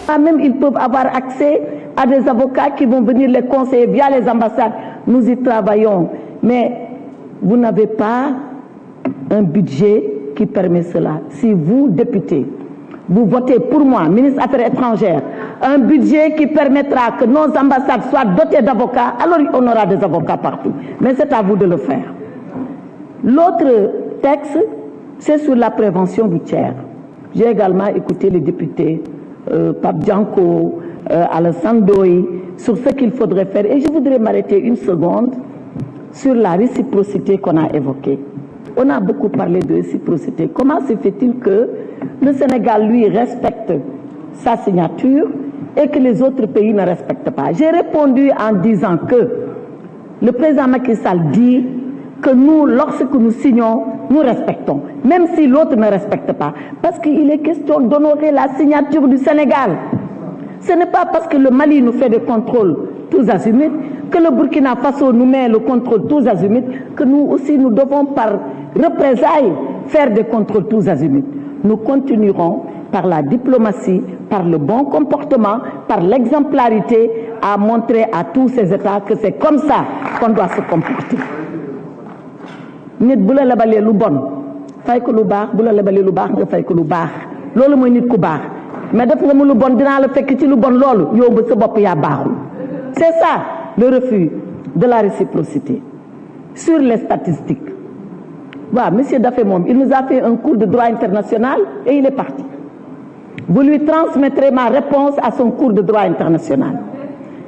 Même ils peuvent avoir accès à des avocats qui vont venir les conseiller via les ambassades. Nous y travaillons. Mais vous n'avez pas un budget qui permet cela. Si vous, députés, vous votez pour moi, ministre des Affaires étrangères, un budget qui permettra que nos ambassades soient dotées d'avocats, alors on aura des avocats partout. Mais c'est à vous de le faire. L'autre texte, c'est sur la prévention routière. J'ai également écouté les députés Pape Dianko, Alassane Ndoye, sur ce qu'il faudrait faire. Et je voudrais m'arrêter une seconde sur la réciprocité qu'on a évoquée. On a beaucoup parlé de réciprocité. Comment se fait-il que le Sénégal, lui, respecte sa signature et que les autres pays ne respectent pas? J'ai répondu en disant que le président Macky Sall dit que nous, lorsque nous signons, nous respectons, même si l'autre ne respecte pas. Parce qu'il est question d'honorer la signature du Sénégal. Ce n'est pas parce que le Mali nous fait des contrôles tous azimuts, que le Burkina Faso nous met le contrôle tous azimuts, que nous aussi nous devons par représailles faire des contrôles tous azimuts. Nous continuerons par la diplomatie, par le bon comportement, par l'exemplarité à montrer à tous ces États que c'est comme ça qu'on doit se comporter. Nit bu la lebalee lu bon fay ko lu baax bu la lebalee lu baax nga fay ko lu baax loolu mooy nit ku baax mais def nga mu lu bon dinaa la fekk ci lu bon loolu yow ba sa bopp yaa baaxul. C'est ça le refus de la réciprocité. Sur les statistiques, monsieur Daffé Mom, il nous a fait un cours de droit international et il est parti. Vous lui transmettrez ma réponse à son cours de droit international.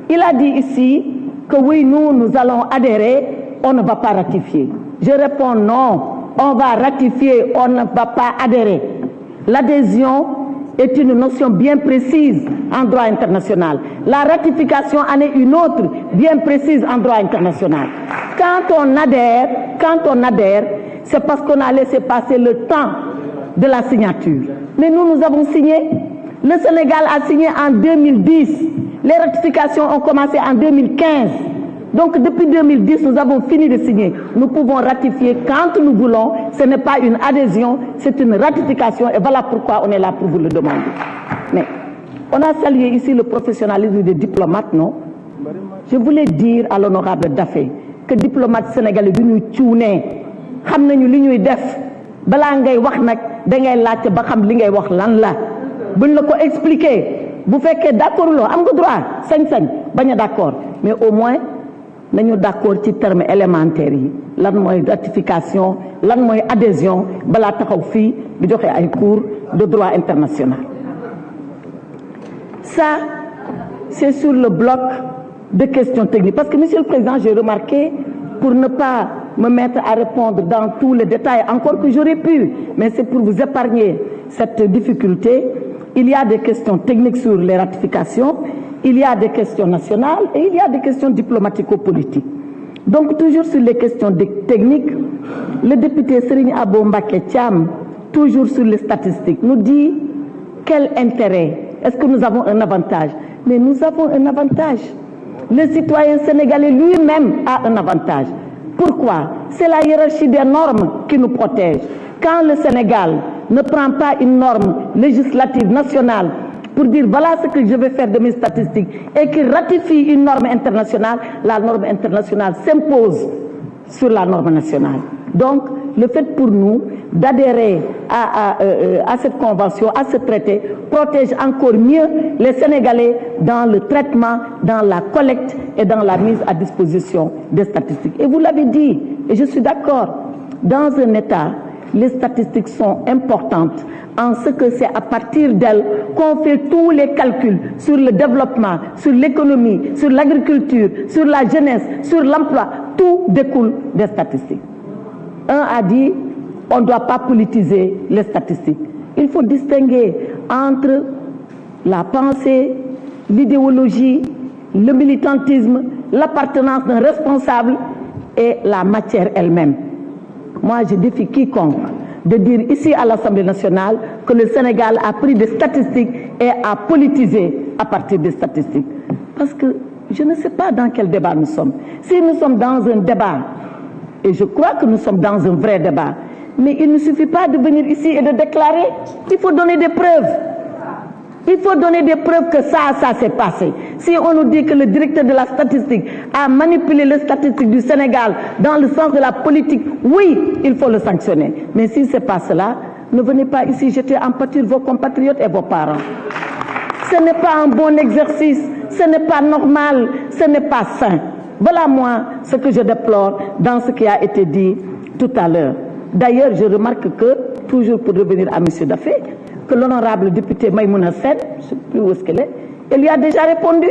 Il a dit ici que oui, nous allons adhérer, on ne va pas ratifier. Je réponds non, on va ratifier, on ne va pas adhérer. L'adhésion est une notion bien précise en droit international. La ratification en est une autre bien précise en droit international. Quand on adhère, c'est parce qu'on a laissé passer le temps de la signature. Mais nous avons signé. Le Sénégal a signé en 2010. Les ratifications ont commencé en 2015. Donc depuis 2010, nous avons fini de signer. Nous pouvons ratifier quand nous voulons. Ce n'est pas une adhésion, c'est une ratification. Et voilà pourquoi on est là pour vous le demander. Mais on a salué ici le professionnalisme des diplomates, non? Je voulais dire à l'honorable Daffé que diplomate sénégalais du ñuy cuune xam nañu li ñuy def balaa ngay wax nag dangay laajte ba xam li ngay wax lan la buñ la ko expliquer bu fekkee d'accord loo am nga droit sañ-sañ bañ a d'accord mais au moins nañu d'accord ci termes élémentaires yi lan mooy ratification lan mooy adhésion balaa taxaw fii di joxe ay cours de droit international. Ça c'est sur le bloc de questions techniques parce que monsieur le président, j'ai remarqué, pour ne pas me mettre à répondre dans tous les détails encore que j'aurais pu, mais c'est pour vous épargner cette difficulté. Il y a des questions techniques sur les ratifications, il y a des questions nationales et il y a des questions diplomatico-politiques. Donc toujours sur les questions techniques, le député Serigne Abo Mbacké Thiam, toujours sur les statistiques, nous dit quel intérêt, est-ce que nous avons un avantage? Mais nous avons un avantage. Le citoyen sénégalais lui-même a un avantage. Pourquoi? C'est la hiérarchie des normes qui nous protège. Quand le Sénégal ne prend pas une norme législative nationale pour dire voilà ce que je vais faire de mes statistiques et qu'il ratifie une norme internationale, la norme internationale s'impose sur la norme nationale. Donc, le fait pour nous d'adhérer à cette convention, à ce traité, protège encore mieux les Sénégalais dans le traitement, dans la collecte et dans la mise à disposition des statistiques. Et vous l'avez dit, et je suis d'accord, dans un État, les statistiques sont importantes en ce que c'est à partir d'elles qu'on fait tous les calculs sur le développement, sur l'économie, sur l'agriculture, sur la jeunesse, sur l'emploi. Tout découle des statistiques. Un a dit, on ne doit pas politiser les statistiques. Il faut distinguer entre la pensée, l'idéologie, le militantisme, l'appartenance d'un responsable et la matière elle-même. Moi, je défie quiconque de dire ici à l'Assemblée nationale que le Sénégal a pris des statistiques et a politisé à partir des statistiques. Parce que je ne sais pas dans quel débat nous sommes. Si nous sommes dans un débat, et je crois que nous sommes dans un vrai débat, mais il ne suffit pas de venir ici et de déclarer, il faut donner des preuves. Il faut donner des preuves que ça s'est passé. Si on nous dit que le directeur de la statistique a manipulé les statistiques du Sénégal dans le sens de la politique, oui, il faut le sanctionner. Mais si ce n'est pas cela, ne venez pas ici jeter en pâture vos compatriotes et vos parents. Ce n'est pas un bon exercice, ce n'est pas normal, ce n'est pas sain. Voilà moi ce que je déplore dans ce qui a été dit tout à l'heure. D'ailleurs, je remarque que, toujours pour revenir à M. Daffé, que l'honorable député Maïmouna Sen, je ne sais plus où est-ce qu'elle est, elle lui a déjà répondu.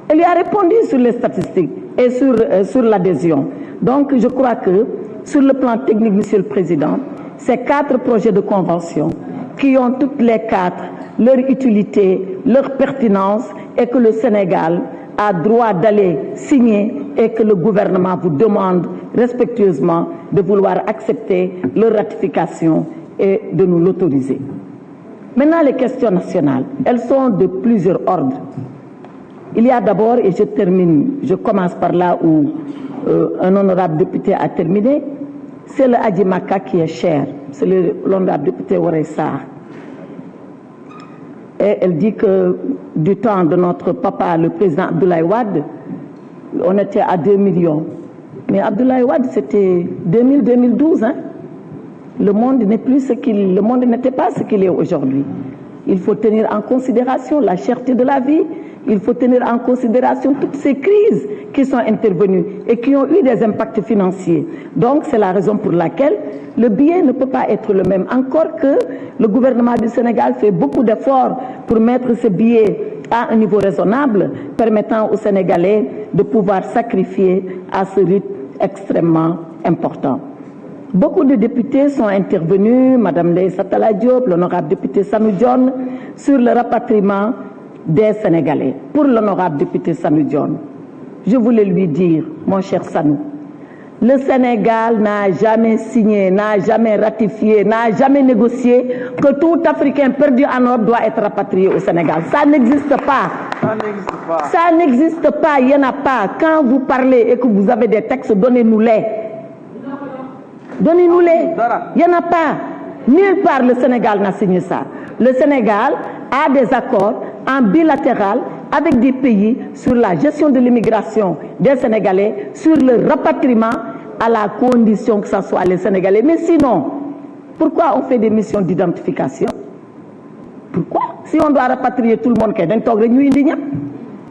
Elle lui a répondu sur les statistiques et sur l'adhésion. Donc, je crois que, sur le plan technique, Monsieur le Président, ces 4 projets de convention qui ont toutes les 4 leur utilité, leur pertinence et que le Sénégal a droit d'aller signer et que le gouvernement vous demande respectueusement de vouloir accepter leur ratification et de nous l'autoriser. Maintenant, les questions nationales, elles sont de plusieurs ordres. Il y a d'abord, et je termine, je commence par là où un honorable député a terminé, c'est le Hadjimaka qui est cher, c'est l'honorable député Woré Sarr. Et elle dit que du temps de notre papa, le président Abdoulaye Wade, on était à 2 millions. Mais Abdoulaye Wade, c'était 2000-2012, hein? Le monde n'était pas ce qu'il est aujourd'hui. Il faut tenir en considération la cherté de la vie, il faut tenir en considération toutes ces crises qui sont intervenues et qui ont eu des impacts financiers. Donc c'est la raison pour laquelle le billet ne peut pas être le même. Encore que le gouvernement du Sénégal fait beaucoup d'efforts pour mettre ce billet à un niveau raisonnable, permettant aux Sénégalais de pouvoir sacrifier à ce rythme extrêmement important. Beaucoup de députés sont intervenus, Mme Ndeye Satala Diop, l'honorable député Sanou Dione, sur le rapatriement des Sénégalais. Pour l'honorable député Sanou Dione, je voulais lui dire, mon cher Sanou, le Sénégal n'a jamais signé, n'a jamais ratifié, n'a jamais négocié que tout Africain perdu en Europe doit être rapatrié au Sénégal. Ça n'existe pas. Ça n'existe pas. Ça n'existe pas, il n'y en a pas. Quand vous parlez et que vous avez des textes, donnez-nous-les. Donnez-nous-les. Il n'y en a pas. Nulle part le Sénégal n'a signé ça. Le Sénégal a des accords en bilatéral avec des pays sur la gestion de l'immigration des Sénégalais, sur le rapatriement à la condition que ce soit les Sénégalais. Mais sinon, pourquoi on fait des missions d'identification? Pourquoi? Si on doit rapatrier tout le monde,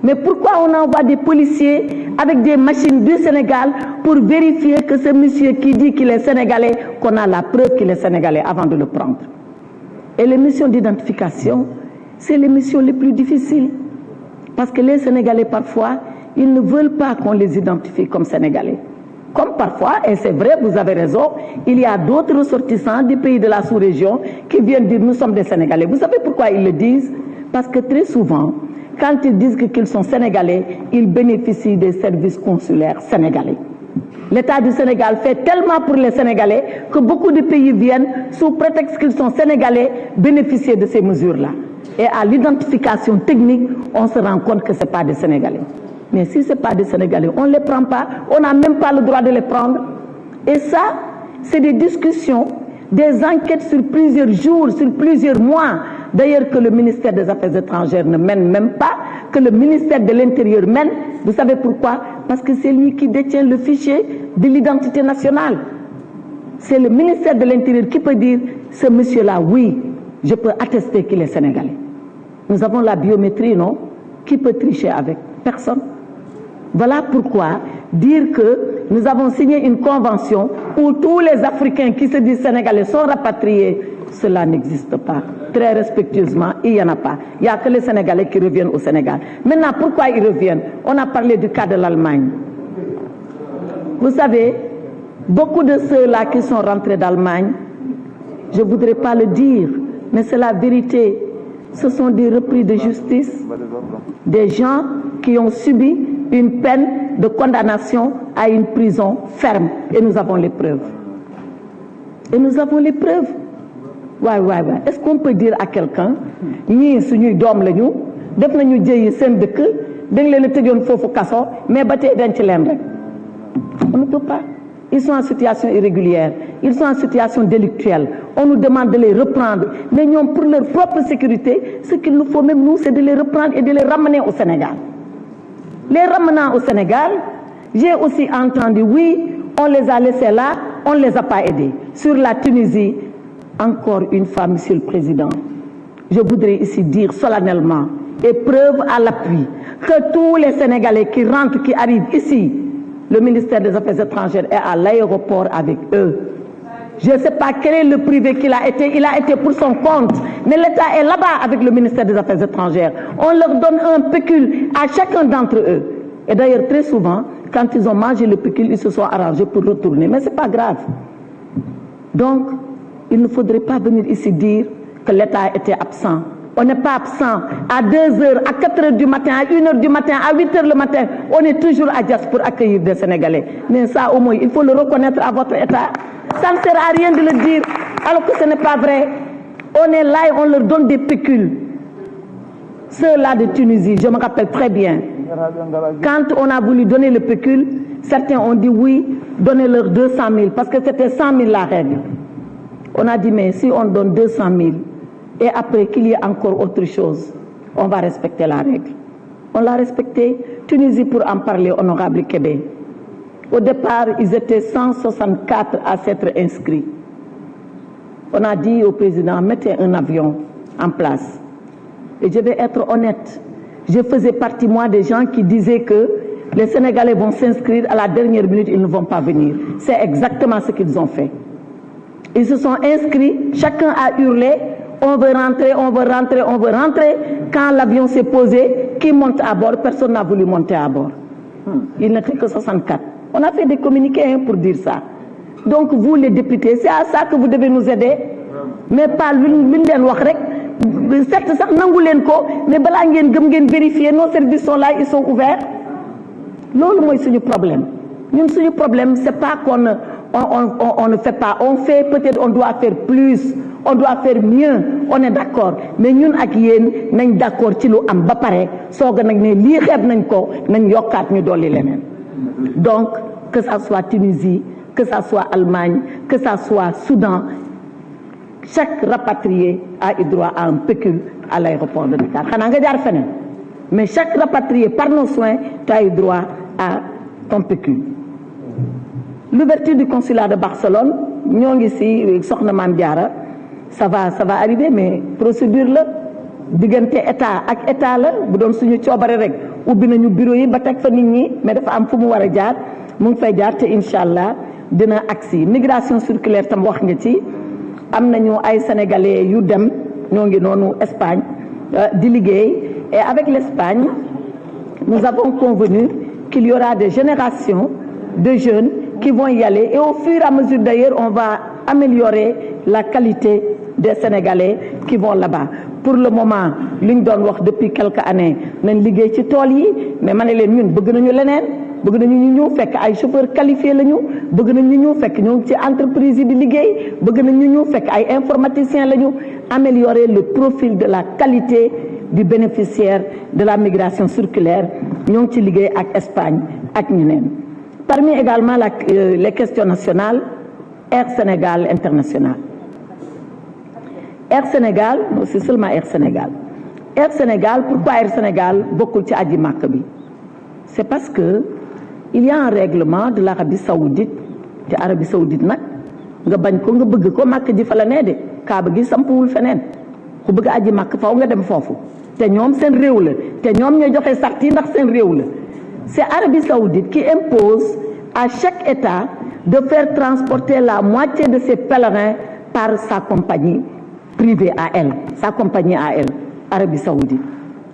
mais pourquoi on envoie des policiers avec des machines du Sénégal pour vérifier que ce monsieur qui dit qu'il est sénégalais, qu'on a la preuve qu'il est sénégalais avant de le prendre? Et les missions d'identification, c'est les missions les plus difficiles. Parce que les Sénégalais, parfois, ils ne veulent pas qu'on les identifie comme Sénégalais. Comme parfois, et c'est vrai, vous avez raison, il y a d'autres ressortissants des pays de la sous-région qui viennent dire « nous sommes des Sénégalais ». Vous savez pourquoi ils le disent? Parce que très souvent, quand ils disent qu'ils sont Sénégalais, ils bénéficient des services consulaires sénégalais. L'État du Sénégal fait tellement pour les Sénégalais que beaucoup de pays viennent, sous prétexte qu'ils sont Sénégalais, bénéficier de ces mesures-là. Et à l'identification technique, on se rend compte que ce n'est pas des Sénégalais. Mais si ce n'est pas des Sénégalais, on ne les prend pas, on n'a même pas le droit de les prendre. Et ça, c'est des discussions, des enquêtes sur plusieurs jours, sur plusieurs mois. D'ailleurs, que le ministère des Affaires étrangères ne mène même pas, que le ministère de l'Intérieur mène. Vous savez pourquoi? Parce que c'est lui qui détient le fichier de l'identité nationale. C'est le ministère de l'Intérieur qui peut dire, ce monsieur-là, oui, je peux attester qu'il est sénégalais. Nous avons la biométrie, non? Qui peut tricher avec? Personne. Voilà pourquoi dire que nous avons signé une convention où tous les Africains qui se disent sénégalais sont rapatriés, cela n'existe pas. Très respectueusement, il n'y en a pas. Il n'y a que les Sénégalais qui reviennent au Sénégal. Maintenant, pourquoi ils reviennent? On a parlé du cas de l'Allemagne. Vous savez, beaucoup de ceux-là qui sont rentrés d'Allemagne, je ne voudrais pas le dire, mais c'est la vérité. Ce sont des repris de justice, des gens qui ont subi une peine de condamnation à une prison ferme. Et nous avons les preuves. Et nous avons les preuves. Ouais. Est-ce qu'on peut dire à quelqu'un, ni suñuy doom lañu, def nañu jëyi seen dëkk, dañ leen tëjoon foofu kaso, mais ba tey denc leen rek? On ne peut pas. Ils sont en situation irrégulière, ils sont en situation délictuelle. on nous demande de les reprendre. Mais ñoom, pour leur propre sécurité, ce qu'il nous faut même nous, c'est de les reprendre et de les ramener au Sénégal. Les ramenant au Sénégal, j'ai aussi entendu, oui, on les a laissés là, on ne les a pas aidés. Sur la Tunisie, encore une fois, Monsieur le Président, je voudrais ici dire solennellement, et preuve à l'appui, que tous les Sénégalais qui rentrent, qui arrivent ici, le ministère des Affaires étrangères est à l'aéroport avec eux. Je ne sais pas quel est le privé qu'il a été, il a été pour son compte, mais l'État est là-bas avec le ministère des Affaires étrangères. On leur donne un pécule à chacun d'entre eux. Et d'ailleurs, très souvent, quand ils ont mangé le pécule, ils se sont arrangés pour retourner. Mais ce n'est pas grave. Donc, il ne faudrait pas venir ici dire que l'État était absent. On n'est pas absent. À 2h, à 4h du matin, à 1h du matin, à 8h le matin, on est toujours à Dias pour accueillir des Sénégalais. Mais ça, au moins, il faut le reconnaître à votre État. Ça ne sert à rien de le dire, alors que ce n'est pas vrai. On est là et on leur donne des pécules. Ceux-là de Tunisie, je me rappelle très bien. Quand on a voulu donner le pécule, certains ont dit oui, donnez-leur 200 000, parce que c'était 100 000 la règle. On a dit, mais si on donne 200 000, et après qu'il y ait encore autre chose, on va respecter la règle. On l'a respecté. Tunisie, pour en parler, honorable Québec. Au départ, ils étaient 164 à s'être inscrits. On a dit au président, mettez un avion en place. Et je vais être honnête, je faisais partie, moi, des gens qui disaient que les Sénégalais vont s'inscrire, à la dernière minute, ils ne vont pas venir. C'est exactement ce qu'ils ont fait. Ils se sont inscrits, chacun a hurlé, on veut rentrer, on veut rentrer, on veut rentrer. Quand l'avion s'est posé, qui monte à bord? Personne n'a voulu monter à bord. Il n'était que 64. On a fait des communiqués pour dire ça. Donc vous, les députés, c'est à ça que vous devez nous aider. Mais pas l'une wax rek. Certes, sax nangu leen ko, mais balaa ngeen gëm ngeen vérifier, nos services sont là, ils sont ouverts. Loolu mooy suñu problème. Ñun suñu problème, c'est pas qu'on ne fait pas. On fait, peut-être on doit faire plus, on doit faire mieux, on est d'accord. Mais ñun ak yéen nañ d'accord ci lu am ba pare soog a nag ne lii xeeb nañ ko nañ yokkaat ñu dolli leneen. Donc, que ça soit Tunisie, que ça soit Allemagne, que ça soit Soudan, chaque rapatrié a eu droit à un pécule à l'aéroport de Dakar. Xanaa nga jaar feneen. Mais chaque rapatrié, par nos soins, tu as eu droit à ton pécule. L'ouverture du consulat de Barcelone, ñoo ngi ci soxna Mame Diarra, ça va arriver, mais procédure la diggante état ak état la bu doon suñu coobare rek ubbi nañu bureau yi ba teg fa nit ñi, mais dafa am fu mu war a jaar mu ngi fay jaar te incha allah dina agsi. Migration circulaire tam wax nga ci. Am nañu ay sénégalais yu dem ñoo ngi noonu Espagne di liggéey, et avec l'Espagne nous avons convenu qu'il y aura des générations de jeunes qui vont y aller, et au fur et à mesure d'ailleurs on va améliorer la qualité des Sénégalais qui vont là-bas. Pour le moment li ñu doon wax depuis quelques années nañ liggéey ci tool yi, mais ma ne leen ñun bëgg nañu leneen, bëgg nañu ñu ñëw fekk ay chauffeurs qualifiés lañu, bëgg nañu ñu ñëw fekk ñoo ci entreprise yi di liggéey, bëgg nañu ñu ñëw fekk ay informaticiens lañu. Améliorer le profil de la qualité du bénéficiaire de la migration circulaire ñoo ngi ci liggéey ak Espagne ak ñeneen. Parmi également les questions nationales, Air Sénégal International. Air Sénégal, non, c'est seulement Air Sénégal. Air Sénégal, pourquoi Air Sénégal bokkul ci aji Makka bi? C'est parce que il y a un règlement de l'Arabie Saoudite, te Arabie Saoudite nag nga bañ ko nga bëgg ko Makka ji fa la nee de Kaaba gi sampuwul feneen ku bëgg aji Makka faw nga dem foofu te ñoom seen réew la te ñoom ñoo joxe sart yi ndax seen réew la. C'est Arabie Saoudite qui impose à chaque État de faire transporter la moitié de ses pèlerins par sa compagnie privée à elle, sa compagnie à elle, Arabie Saoudite.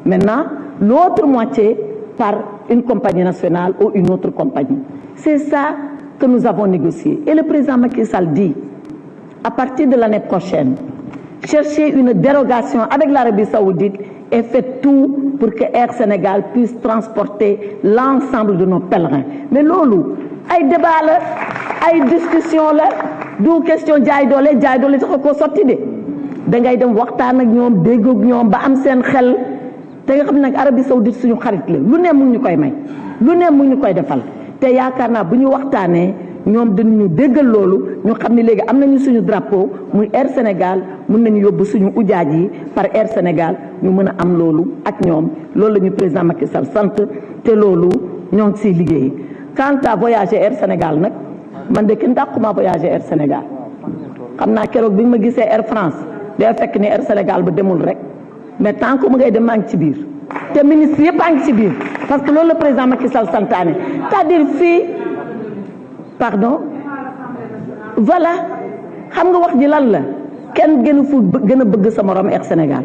Maintenant, l'autre moitié par une compagnie nationale ou une autre compagnie. C'est ça que nous avons négocié. Et le président Macky Sall dit, à partir de l'année prochaine, chercher une dérogation avec l'Arabie Saoudite et fait tout pour que Air Sénégal puisse transporter l'ensemble de nos pèlerins. Mais loolu ay débat la ay discussion la du question jaay doole tax ko sotti de dangay dem waxtaan ak ñoom déggoog ñoom ba am seen xel te nga xam ne nag Arabie Saoudite suñu xarit la lu ne mu ñu koy may lu ne mu ñu koy defal te yaakaar naa bu ñu waxtaanee ñoom dañu déggal loolu ñu xam ne léegi am nañu suñu drapeau muy Air Sénégal mun nañu yóbbu suñu ujaaj yi par Air Sénégal ñu mën a am loolu ak ñoom loolu la ñu président Macky Sall sant te loolu ñoo ngi siy liggéey. Quant à voyager Air Sénégal nag man de kenn dàquma voyager Air Sénégal xam naa keroog bi ñu ma gisee Air France day fekk ni Air Sénégal ba demul rek mais tant que mu ngay dem maa ngi ci biir te ministre yëpp a ngi ci biir parce que loolu la président Macky Sall santaane c'est-à-dire fii pardon voilà xam nga wax ji lan la kenn gënu fu gën a bëgg sa morom Air Sénégal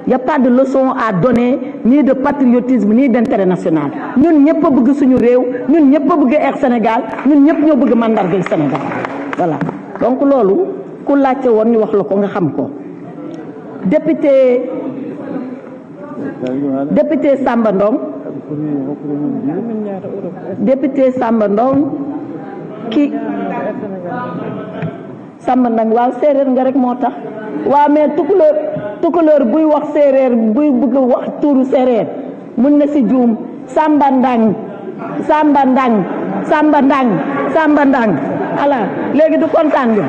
y a pas de leçon à donner ni de patriotisme ni d'intérêt national ñun ñëpp a bëgg suñu réew ñun ñëpp a bëgg Air Sénégal ñun ñëpp ñoo bëgg mandargay Sénégal voilà donc loolu ku laajte woon ñu wax la ko nga xam ko. député Samba Ndong ki Samba Ndong waaw séeréer nga rek moo tax waaw mais tukulóor buy wax séeréer buy bëgg wax tuuru séeréer mun na si juum Samba Ndang ala léegi du kontaan nga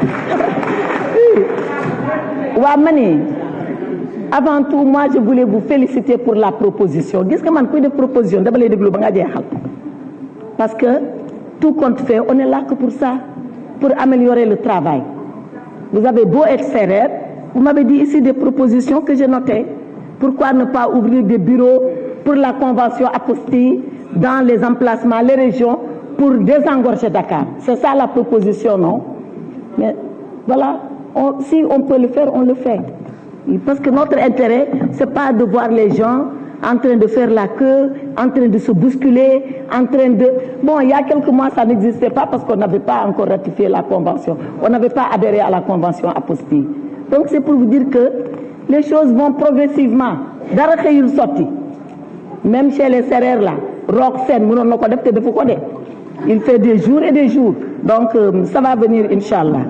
waa ma ni avant tout moi je voulais vous féliciter pour la proposition gis nga man kuy def proposition dama lay déglu ba nga jeexal parce que tout compte fait on est là que pour ça, pour améliorer le travail. Vous avez beau être sérieux, vous m'avez dit ici des propositions que j'ai notées. Pourquoi ne pas ouvrir des bureaux pour la convention apostille dans les emplacements, les régions, pour désengorger Dakar? C'est ça la proposition, non? Mais voilà, si on peut le faire, on le fait. Parce que notre intérêt, c'est pas de voir les gens en train de faire la queue, en train de se bousculer, en train de... Bon, il y a quelques mois, ça n'existait pas parce qu'on n'avait pas encore ratifié la convention. On n'avait pas adhéré à la convention apostille. Donc c'est pour vous dire que les choses vont progressivement. Même chez les serrères là, il fait des jours et des jours. Donc ça va venir, Inch'Allah.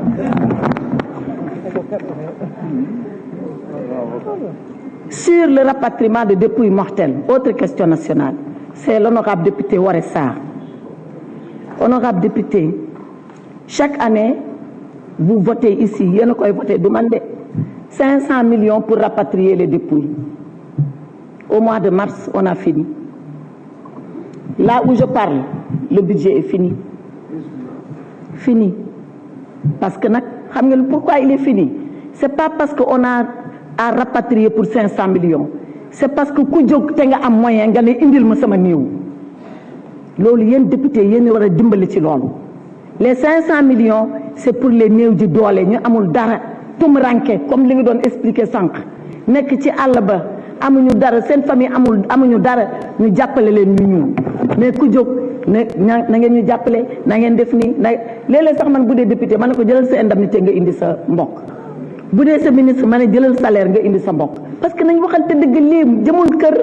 Sur le rapatriement de dépouilles mortelles, autre question nationale, c'est l'honorable député Waressar. Honorable député, chaque année, vous votez ici, il y en a qui voté, demandez 500 millions pour rapatrier les dépouilles. Au mois de mars, on a fini. Là où je parle, le budget est fini. Fini. Parce que, pourquoi il est fini? C'est pas parce qu'on a à rapatrier pour 500 millions. C'est parce que ku jog te nga am moyen nga ne indil ma sama néew. Loolu yéen député yéen war a dimbali ci loolu. Les 500 millions c'est pour les néew ji doole ñu amul dara tumuranke comme li nga doon expliquer sànq nekk ci àll ba amuñu dara seen famille amuñu dara ñu jàppale leen ñu ñëw mais ku jóg na ngeen ñu jàppale na ngeen def nii léeg-léeg sax man bu dee député ma ne ko jëlal sa indemnité nga indi sa mbokk. Bu dee sa ministre ma ne jëlal salaire nga indi sa mbokk parce que nañ waxante dëgg lii jëmul kër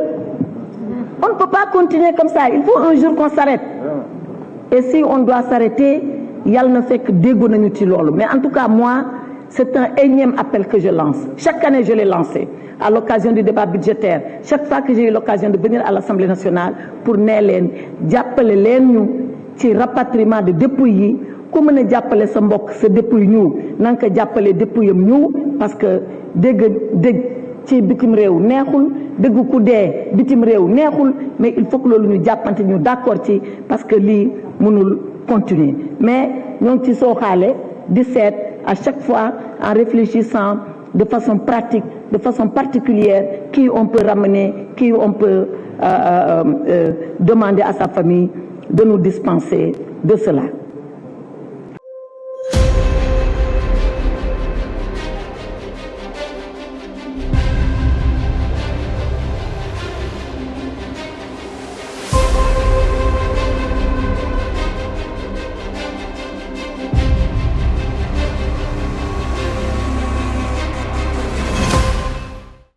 on ne peut pas continuer comme ça il faut un jour qu'on s'arrête et si on doit s'arrêter yàlla na fekk déggu nañu ci loolu mais en tout cas moi c'est un énième appel que je lance chaque année je l'ai lancé à l'occasion du débat budgétaire chaque fois que j'ai eu l'occasion de venir à l'Assemblée nationale pour nee leen jàppale leen ñu ci rapatriement de dépouilles yi ku mën a jàppale sa mbokk sa dépouille ñëw na nga ko jàppale dépouille am ñëw parce que dégg ci bitim réew neexul dégg ku dee bitim réew neexul mais il faut que loolu ñu jàppante ñu d'accord ci parce que lii mënul continuer mais ñoo ngi ci sooxaale di seet à chaque fois en réfléchissant de façon pratique de façon particulière qui on peut ramener qui on peut demander à sa famille de nous dispenser de cela.